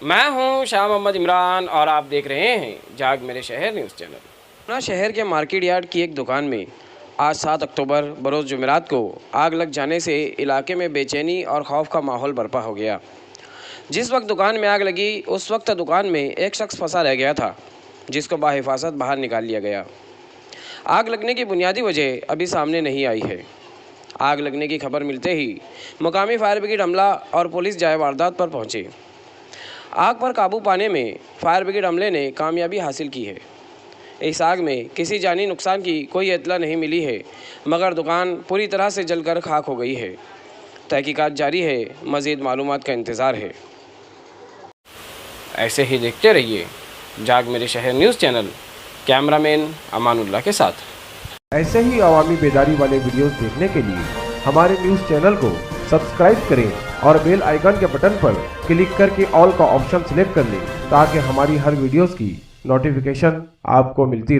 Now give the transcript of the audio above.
मैं हूं शाह मोहम्मद इमरान और आप देख रहे हैं जाग मेरे शहर न्यूज़ चैनल। अपना शहर के मार्केट यार्ड की एक दुकान में आज 7 अक्टूबर बरोज़ जुमेरात को आग लग जाने से इलाके में बेचैनी और खौफ का माहौल बर्पा हो गया। जिस वक्त दुकान में आग लगी उस वक्त दुकान में एक शख्स फंसा रह गया था, जिसको बाहिफाजत बाहर निकाल लिया गया। आग लगने की बुनियादी वजह अभी सामने नहीं आई है। आग लगने की खबर मिलते ही मुकामी फायर ब्रिगेड अमला और पुलिस जाए वारदात पर पहुंचे। आग पर काबू पाने में फायर ब्रिगेड अमले ने कामयाबी हासिल की है। इस आग में किसी जानी नुकसान की कोई इत्तला नहीं मिली है, मगर दुकान पूरी तरह से जलकर खाक हो गई है। तहकीकात जारी है, मज़ीद मालूमात का इंतज़ार है। ऐसे ही देखते रहिए जाग मेरे शहर न्यूज़ चैनल, कैमरामैन अमानुल्लाह के साथ। ऐसे ही अवामी बेदारी वाले वीडियोस देखने के लिए हमारे न्यूज़ चैनल को सब्सक्राइब करें और बेल आइकन के बटन पर क्लिक करके ऑल का ऑप्शन सिलेक्ट कर लें, ताकि हमारी हर वीडियोस की नोटिफिकेशन आपको मिलती